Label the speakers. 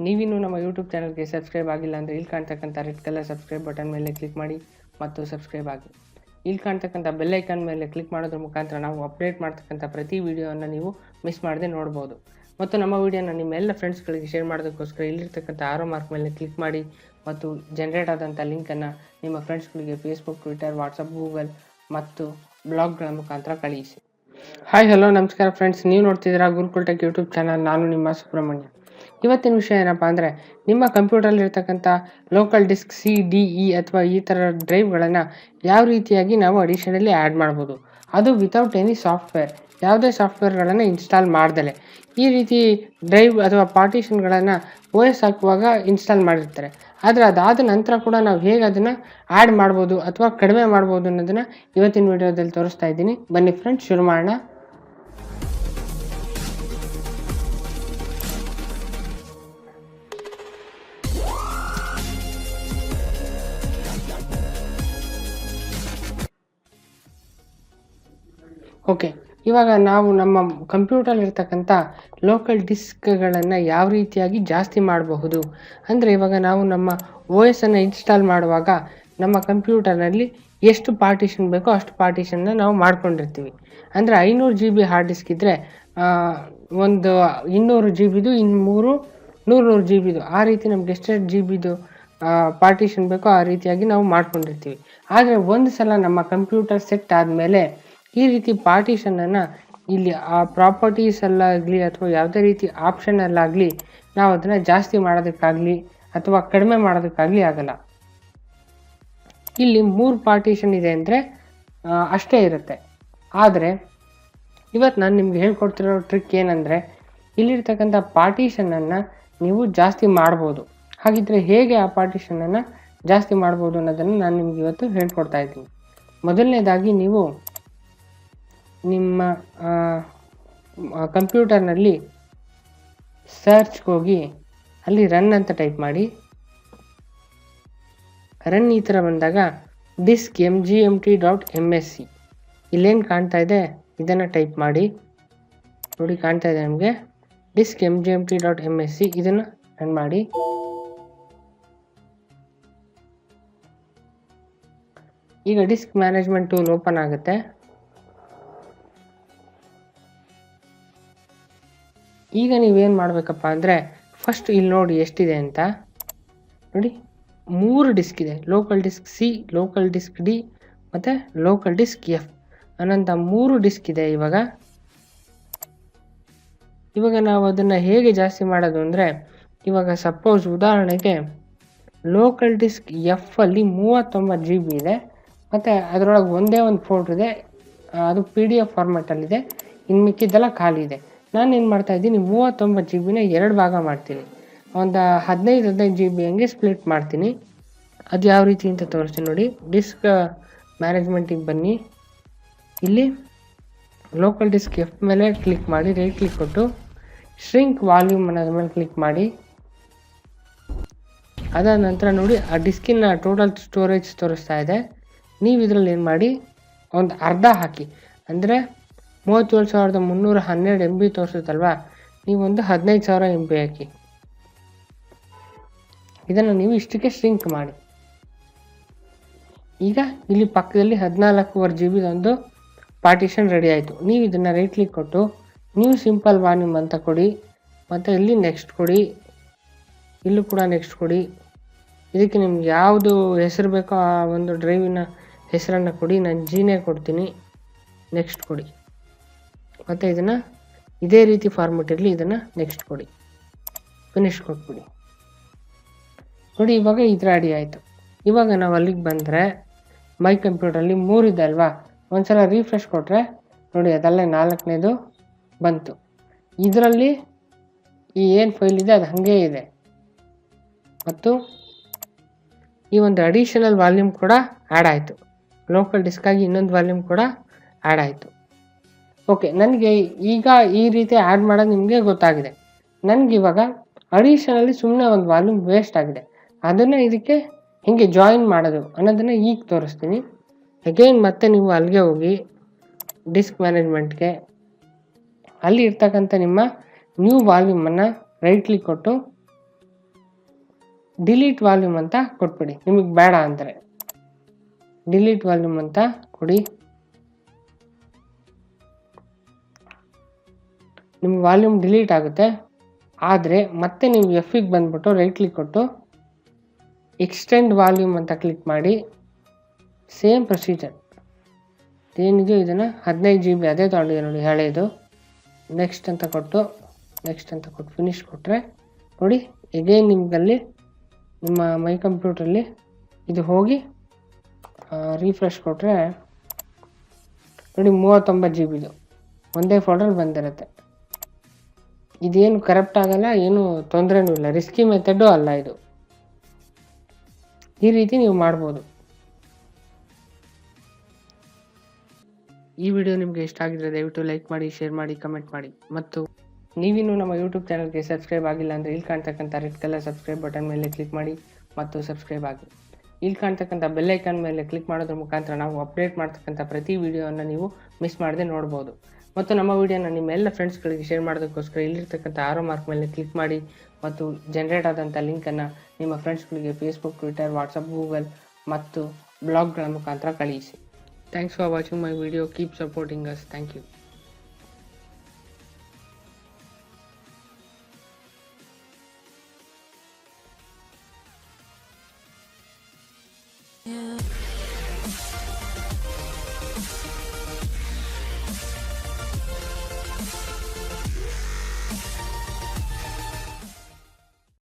Speaker 1: ನೀವಿನ್ನೂ ನಮ್ಮ ಯೂಟ್ಯೂಬ್ ಚಾನಲ್ಗೆ ಸಬ್ಸ್ಕ್ರೈಬ್ ಆಗಿಲ್ಲ ಅಂದರೆ ಇಲ್ಲಿ ಕಾಣ್ತಕ್ಕಂಥ ರೆಡ್ ಕಲರ್ ಸಬ್ಸ್ಕ್ರೈಬ್ ಬಟನ್ ಮೇಲೆ ಕ್ಲಿಕ್ ಮಾಡಿ ಮತ್ತು ಸಬ್ಸ್ಕ್ರೈಬ್ ಆಗಿ. ಇಲ್ಲಿ ಕಾಣ್ತಕ್ಕಂಥ ಬೆಲ್ ಐಕಾನ್ ಮೇಲೆ ಕ್ಲಿಕ್ ಮಾಡೋದ್ರ ಮುಖಾಂತರ ನಾವು ಅಪ್ಡೇಟ್ ಮಾಡ್ತಕ್ಕಂಥ ಪ್ರತಿ ವಿಡಿಯೋವನ್ನು ನೀವು ಮಿಸ್ ಮಾಡದೆ ನೋಡ್ಬೋದು. ಮತ್ತು ನಮ್ಮ ವಿಡಿಯೋನ ನಿಮ್ಮೆಲ್ಲ ಫ್ರೆಂಡ್ಸ್ಗಳಿಗೆ ಶೇರ್ ಮಾಡೋದಕ್ಕೋಸ್ಕರ ಇಲ್ಲಿರ್ತಕ್ಕಂಥ ಆರೋ ಮಾರ್ಕ್ ಮೇಲೆ ಕ್ಲಿಕ್ ಮಾಡಿ ಮತ್ತು ಜನರೇಟ್ ಆದಂಥ ಲಿಂಕನ್ನು ನಿಮ್ಮ ಫ್ರೆಂಡ್ಸ್ಗಳಿಗೆ ಫೇಸ್ಬುಕ್, ಟ್ವಿಟರ್, ವಾಟ್ಸಪ್, ಗೂಗಲ್ ಮತ್ತು ಬ್ಲಾಗ್ಗಳ ಮುಖಾಂತರ ಕಳಿಸಿ. ಹಾಯ್ ಹಲೋ ನಮಸ್ಕಾರ ಫ್ರೆಂಡ್ಸ್, ನೀವು ನೋಡ್ತಿದ್ದೀರಾ ಗುರುಕುಲ್ ಟೆಕ್ ಯೂಟ್ಯೂಬ್ ಚಾನಲ್. ನಾನು ನಿಮ್ಮ ಸುಬ್ರಹ್ಮಣ್ಯ. ಇವತ್ತಿನ ವಿಷಯ ಏನಪ್ಪ ಅಂದರೆ, ನಿಮ್ಮ ಕಂಪ್ಯೂಟರ್ಲಿರ್ತಕ್ಕಂಥ ಲೋಕಲ್ ಡಿಸ್ಕ್ CDE ಅಥವಾ ಈ ಥರ ಡ್ರೈವ್ಗಳನ್ನು ಯಾವ ರೀತಿಯಾಗಿ ನಾವು ಅಡಿಷನಲ್ಲಿ ಆ್ಯಡ್ ಮಾಡ್ಬೋದು, ಅದು ವಿತೌಟ್ ಎನಿ ಸಾಫ್ಟ್ವೇರ್, ಯಾವುದೇ ಸಾಫ್ಟ್ವೇರ್ಗಳನ್ನು ಇನ್ಸ್ಟಾಲ್ ಮಾಡ್ದಲೆ. ಈ ರೀತಿ ಡ್ರೈವ್ ಅಥವಾ ಪಾರ್ಟಿಷನ್ಗಳನ್ನು OS ಹಾಕುವಾಗ ಇನ್ಸ್ಟಾಲ್ ಮಾಡಿರ್ತಾರೆ, ಆದರೆ ಅದಾದ ನಂತರ ಕೂಡ ನಾವು ಹೇಗೆ ಅದನ್ನು ಆ್ಯಡ್ ಮಾಡ್ಬೋದು ಅಥವಾ ಕಡಿಮೆ ಮಾಡ್ಬೋದು ಅನ್ನೋದನ್ನು ಇವತ್ತಿನ ವಿಡಿಯೋದಲ್ಲಿ ತೋರಿಸ್ತಾ ಇದ್ದೀನಿ. ಬನ್ನಿ ಫ್ರೆಂಡ್ಸ್, ಶುರು ಮಾಡೋಣ. ಓಕೆ, ಇವಾಗ ನಾವು ನಮ್ಮ ಕಂಪ್ಯೂಟರ್ಲಿರ್ತಕ್ಕಂಥ ಲೋಕಲ್ ಡಿಸ್ಕ್ಗಳನ್ನು ಯಾವ ರೀತಿಯಾಗಿ ಜಾಸ್ತಿ ಮಾಡಬಹುದು ಅಂದರೆ, ಇವಾಗ ನಾವು ನಮ್ಮ OSನ್ನು ಇನ್ಸ್ಟಾಲ್ ಮಾಡುವಾಗ ನಮ್ಮ ಕಂಪ್ಯೂಟರ್ನಲ್ಲಿ ಎಷ್ಟು ಪಾರ್ಟಿಷನ್ ಬೇಕೋ ಅಷ್ಟು ಪಾರ್ಟಿಷನ್ನ ನಾವು ಮಾಡ್ಕೊಂಡಿರ್ತೀವಿ. ಅಂದರೆ 500 GB ಹಾರ್ಡ್ ಡಿಸ್ಕ್ ಇದ್ದರೆ ಒಂದು 200 GB, ಇನ್ನು 100 GB, ಆ ರೀತಿ ನಮ್ಗೆ ಎಷ್ಟು GB ಪಾರ್ಟಿಷನ್ ಬೇಕೋ ಆ ರೀತಿಯಾಗಿ ನಾವು ಮಾಡ್ಕೊಂಡಿರ್ತೀವಿ. ಆದರೆ ಒಂದು ಸಲ ನಮ್ಮ ಕಂಪ್ಯೂಟರ್ ಸೆಟ್ ಆದಮೇಲೆ ಈ ರೀತಿ ಪಾರ್ಟಿಷನನ್ನು ಇಲ್ಲಿ ಆ ಪ್ರಾಪರ್ಟೀಸಲ್ಲಾಗಲಿ ಅಥವಾ ಯಾವುದೇ ರೀತಿ ಆಪ್ಷನಲ್ಲಾಗಲಿ ನಾವು ಅದನ್ನು ಜಾಸ್ತಿ ಮಾಡೋದಕ್ಕಾಗಲಿ ಅಥವಾ ಕಡಿಮೆ ಮಾಡೋದಕ್ಕಾಗಲಿ ಆಗಲ್ಲ. ಇಲ್ಲಿ 3 ಪಾರ್ಟಿಷನ್ ಇದೆ ಅಂದರೆ ಅಷ್ಟೇ ಇರುತ್ತೆ. ಆದರೆ ಇವತ್ತು ನಾನು ನಿಮ್ಗೆ ಹೇಳ್ಕೊಡ್ತಿರೋ ಟ್ರಿಕ್ ಏನಂದರೆ, ಇಲ್ಲಿರ್ತಕ್ಕಂಥ ಪಾರ್ಟಿಷನನ್ನು ನೀವು ಜಾಸ್ತಿ ಮಾಡ್ಬೋದು. ಹಾಗಿದ್ರೆ ಹೇಗೆ ಆ ಪಾರ್ಟಿಷನನ್ನು ಜಾಸ್ತಿ ಮಾಡ್ಬೋದು ಅನ್ನೋದನ್ನು ನಾನು ನಿಮ್ಗೆ ಇವತ್ತು ಹೇಳ್ಕೊಡ್ತಾ ಇದ್ದೀನಿ. ಮೊದಲನೇದಾಗಿ ನೀವು ನಿಮ್ಮ ಕಂಪ್ಯೂಟರ್ನಲ್ಲಿ ಸರ್ಚ್ಗೆ ಹೋಗಿ ಅಲ್ಲಿ ರನ್ ಅಂತ ಟೈಪ್ ಮಾಡಿ. ರನ್ ಈ ಥರ ಬಂದಾಗ disk mgmt.msc ಇಲ್ಲೇನು ಕಾಣ್ತಾ ಇದೆ ಇದನ್ನು ಟೈಪ್ ಮಾಡಿ. ನೋಡಿ, ಕಾಣ್ತಾ ಇದೆ ನಮಗೆ disk mgmt.msc. ಇದನ್ನು ರನ್ ಮಾಡಿ. ಈಗ ಡಿಸ್ಕ್ ಮ್ಯಾನೇಜ್ಮೆಂಟ್ ಟೂಲ್ ಓಪನ್ ಆಗುತ್ತೆ. ಈಗ ನೀವೇನು ಮಾಡಬೇಕಪ್ಪ ಅಂದರೆ, ಫಸ್ಟ್ ಇಲ್ಲಿ ನೋಡಿ ಎಷ್ಟಿದೆ ಅಂತ ನೋಡಿ. 3 ಡಿಸ್ಕ್ ಇದೆ. Local disc C, local disc D ಮತ್ತು ಲೋಕಲ್ ಡಿಸ್ಕ್ F ಅನ್ನೋಂಥ 3 ಡಿಸ್ಕ್ ಇದೆ. ಇವಾಗ ನಾವು ಅದನ್ನು ಹೇಗೆ ಜಾಸ್ತಿ ಮಾಡೋದು ಅಂದರೆ, ಇವಾಗ ಸಪೋಸ್ ಉದಾಹರಣೆಗೆ ಲೋಕಲ್ ಡಿಸ್ಕ್ Fಲ್ಲಿ 39 GB ಇದೆ ಮತ್ತು ಅದರೊಳಗೆ ಒಂದೇ ಒಂದು ಫೋಲ್ಡ್ರ್ ಇದೆ, ಅದು PDF ಫಾರ್ಮ್ಯಾಟಲ್ಲಿದೆ, ಇನ್ನು ಮಿಕ್ಕಿದ್ದೆಲ್ಲ ಖಾಲಿ ಇದೆ. ನಾನೇನು ಮಾಡ್ತಾಯಿದ್ದೀನಿ, 39 GB 2 ಭಾಗ ಮಾಡ್ತೀನಿ. ಒಂದು 15 GB ಹಂಗೆ ಸ್ಪ್ಲಿಟ್ ಮಾಡ್ತೀನಿ. ಅದು ಯಾವ ರೀತಿ ಅಂತ ತೋರಿಸ್ತೀನಿ ನೋಡಿ. ಡಿಸ್ಕ್ ಮ್ಯಾನೇಜ್ಮೆಂಟಿಗೆ ಬನ್ನಿ. ಇಲ್ಲಿ ಲೋಕಲ್ ಡಿಸ್ಕ್ F ಮೇಲೆ ಕ್ಲಿಕ್ ಮಾಡಿ, ರೈಟ್ ಕ್ಲಿಕ್ ಕೊಟ್ಟು ಶ್ರಿಂಕ್ ವಾಲ್ಯೂಮ್ ಅನ್ನೋದ್ರ ಮೇಲೆ ಕ್ಲಿಕ್ ಮಾಡಿ. ಅದಾದ ನಂತರ ನೋಡಿ, ಆ ಡಿಸ್ಕಿನ ಟೋಟಲ್ ಸ್ಟೋರೇಜ್ ತೋರಿಸ್ತಾ ಇದೆ. ನೀವು ಇದರಲ್ಲಿ ಏನು ಮಾಡಿ, ಒಂದು ಅರ್ಧ ಹಾಕಿ. ಅಂದರೆ 37,312 MB ತೋರಿಸುತ್ತಲ್ವ, ನೀವೊಂದು 15,000 MB ಹಾಕಿ. ಇದನ್ನು ನೀವು ಇಷ್ಟಕ್ಕೆ ಶ್ರಿಂಕ್ ಮಾಡಿ. ಈಗ ಇಲ್ಲಿ ಪಕ್ಕದಲ್ಲಿ 14.5 GB ಒಂದು ಪಾರ್ಟಿಷನ್ ರೆಡಿ ಆಯಿತು. ನೀವು ಇದನ್ನು ರೈಟ್ ಕ್ಲಿಕ್ ಕೊಟ್ಟು ನ್ಯೂ ಸಿಂಪಲ್ ವಾಲ್ಯೂಮ್ ಅಂತ ಕೊಡಿ ಮತ್ತು ಇಲ್ಲಿ ನೆಕ್ಸ್ಟ್ ಕೊಡಿ, ಇಲ್ಲೂ ಕೂಡ ನೆಕ್ಸ್ಟ್ ಕೊಡಿ. ಇದಕ್ಕೆ ನಿಮ್ಗೆ ಯಾವುದು ಹೆಸರು ಬೇಕೋ ಆ ಒಂದು ಡ್ರೈವಿನ ಹೆಸರನ್ನು ಕೊಡಿ. ನಾನು Gನೇ ಕೊಡ್ತೀನಿ. ನೆಕ್ಸ್ಟ್ ಕೊಡಿ ಮತ್ತು ಇದನ್ನು ಇದೇ ರೀತಿ ಫಾರ್ಮೆಟ್ ಇರಲಿ, ಇದನ್ನು ನೆಕ್ಸ್ಟ್ ಕೊಡಿ, ಫಿನಿಶ್ ಕೊಟ್ಬಿಡಿ. ನೋಡಿ, ಇವಾಗ ಇದು ರೆಡಿ ಆಯಿತು. ಇವಾಗ ನಾವು ಅಲ್ಲಿಗೆ ಬಂದರೆ ಮೈ ಕಂಪ್ಯೂಟರಲ್ಲಿ 3 ಇದೆ ಅಲ್ವಾ, ಒಂದ್ಸಲ ರೀಫ್ರೆಶ್ ಕೊಟ್ಟರೆ ನೋಡಿ ಅದಲ್ಲೇ 4ನೇದು ಬಂತು. ಇದರಲ್ಲಿ ಈ ಏನು ಫೈಲ್ ಇದೆ ಅದು ಹಾಗೇ ಇದೆ ಮತ್ತು ಈ ಒಂದು ಅಡಿಷನಲ್ ವಾಲ್ಯೂಮ್ ಕೂಡ ಆ್ಯಡ್ ಆಯಿತು. ಲೋಕಲ್ ಡಿಸ್ಕಾಗಿ ಇನ್ನೊಂದು ವಾಲ್ಯೂಮ್ ಕೂಡ ಆ್ಯಡ್ ಆಯಿತು. ಓಕೆ, ನನಗೆ ಈಗ ಈ ರೀತಿ ಆ್ಯಡ್ ಮಾಡೋದು ನಿಮಗೆ ಗೊತ್ತಾಗಿದೆ. ನನಗಿವಾಗ ಅಡಿಷನಲ್ಲಿ ಸುಮ್ಮನೆ ಒಂದು ವಾಲ್ಯೂಮ್ ವೇಸ್ಟ್ ಆಗಿದೆ, ಅದನ್ನು ಇದಕ್ಕೆ ಹೇಗೆ ಜಾಯಿನ್ ಮಾಡೋದು ಅನ್ನೋದನ್ನು ಈಗ ತೋರಿಸ್ತೀನಿ. ಅಗೇನ್ ಮತ್ತೆ ನೀವು ಅಲ್ಲಿಗೆ ಹೋಗಿ ಡಿಸ್ಕ್ ಮ್ಯಾನೇಜ್ಮೆಂಟ್ಗೆ, ಅಲ್ಲಿ ಇರ್ತಕ್ಕಂಥ ನಿಮ್ಮ ನ್ಯೂ ವಾಲ್ಯೂಮನ್ನು ರೈಟ್ ಕ್ಲಿಕ್ ಕೊಟ್ಟು ಡಿಲೀಟ್ ವಾಲ್ಯೂಮ್ ಅಂತ ಕೊಟ್ಬಿಡಿ. ನಿಮಗೆ ಬೇಡ ಅಂದರೆ ಡಿಲೀಟ್ ವಾಲ್ಯೂಮ್ ಅಂತ ಕೊಡಿ. ನಿಮ್ಮ ವಾಲ್ಯೂಮ್ ಡಿಲೀಟ್ ಆಗುತ್ತೆ. ಆದರೆ ಮತ್ತೆ ನೀವು ಎಫ್ಗೆ ಬಂದ್ಬಿಟ್ಟು ರೈಟ್ ಕ್ಲಿಕ್ ಕೊಟ್ಟು ಎಕ್ಸ್ಟೆಂಡ್ ವಾಲ್ಯೂಮ್ ಅಂತ ಕ್ಲಿಕ್ ಮಾಡಿ ಸೇಮ್ ಪ್ರೊಸೀಜರ್ ಏನಿದೆಯೋ ಇದನ್ನು 15 GB ಅದೇ ತಗೊಂಡಿದೆ ನೋಡಿ ಹಳೇದು. ನೆಕ್ಸ್ಟ್ ಅಂತ ಕೊಟ್ಟು ಫಿನಿಶ್ ಕೊಟ್ಟರೆ ನೋಡಿ ಎಗೇನ್ ನಿಮಗಲ್ಲಿ ನಿಮ್ಮ ಮೈ ಕಂಪ್ಯೂಟ್ರಲ್ಲಿ ಇದು ಹೋಗಿ ರೀಫ್ರೆಶ್ ಕೊಟ್ಟರೆ ನೋಡಿ 39 GB ಒಂದೇ ಫೋಲ್ಡರ್ ಬಂದಿರುತ್ತೆ. ಇದೇನು ಕರಪ್ಟ್ ಆಗಲ್ಲ, ಏನು ತೊಂದರೆನೂ ಇಲ್ಲ, ರಿಸ್ಕಿ ಮೆಥಡು ಅಲ್ಲ ಇದು. ಈ ರೀತಿ ನೀವು ಮಾಡ್ಬೋದು. ಈ ವಿಡಿಯೋ ನಿಮಗೆ ಇಷ್ಟ ಆಗಿದ್ರೆ ದಯವಿಟ್ಟು ಲೈಕ್ ಮಾಡಿ, ಶೇರ್ ಮಾಡಿ, ಕಮೆಂಟ್ ಮಾಡಿ. ಮತ್ತು ನೀವಿನ್ನೂ ನಮ್ಮ ಯೂಟ್ಯೂಬ್ ಚಾನಲ್ಗೆ ಸಬ್ಸ್ಕ್ರೈಬ್ ಆಗಿಲ್ಲ ಅಂದರೆ ಇಲ್ಲಿ ಕಾಣ್ತಕ್ಕಂಥ ರೆಡ್ ಕಲರ್ ಸಬ್ಸ್ಕ್ರೈಬ್ ಬಟನ್ ಮೇಲೆ ಕ್ಲಿಕ್ ಮಾಡಿ ಮತ್ತು ಸಬ್ಸ್ಕ್ರೈಬ್ ಆಗಿ. ಇಲ್ಲಿ ಕಾಣ್ತಕ್ಕಂಥ ಬೆಲ್ ಐಕಾನ್ ಮೇಲೆ ಕ್ಲಿಕ್ ಮಾಡೋದ್ರ ಮುಖಾಂತರ ನಾವು ಅಪ್ಡೇಟ್ ಮಾಡ್ತಕ್ಕಂಥ ಪ್ರತಿ ವಿಡಿಯೋವನ್ನು ನೀವು ಮಿಸ್ ಮಾಡದೆ ನೋಡ್ಬೋದು. ಮತ್ತು ನಮ್ಮ ವಿಡಿಯೋನ ನಿಮ್ಮ ಎಲ್ಲ ಫ್ರೆಂಡ್ಸ್ಗಳಿಗೆ ಶೇರ್ ಮಾಡೋದಕ್ಕೋಸ್ಕರ ಇಲ್ಲಿರ್ತಕ್ಕಂಥ ಆರೋ ಮಾರ್ಕ್ ಮೇಲೆ ಕ್ಲಿಕ್ ಮಾಡಿ ಮತ್ತು ಜನರೇಟ್ ಆದಂಥ ಲಿಂಕನ್ನು ನಿಮ್ಮ ಫ್ರೆಂಡ್ಸ್ಗಳಿಗೆ ಫೇಸ್ಬುಕ್, ಟ್ವಿಟರ್, ವಾಟ್ಸಪ್, ಗೂಗಲ್ ಮತ್ತು ಬ್ಲಾಗ್ಗಳ ಮುಖಾಂತರ ಕಳಿಸಿ. Thanks for watching my video. Keep supporting us. Thank you.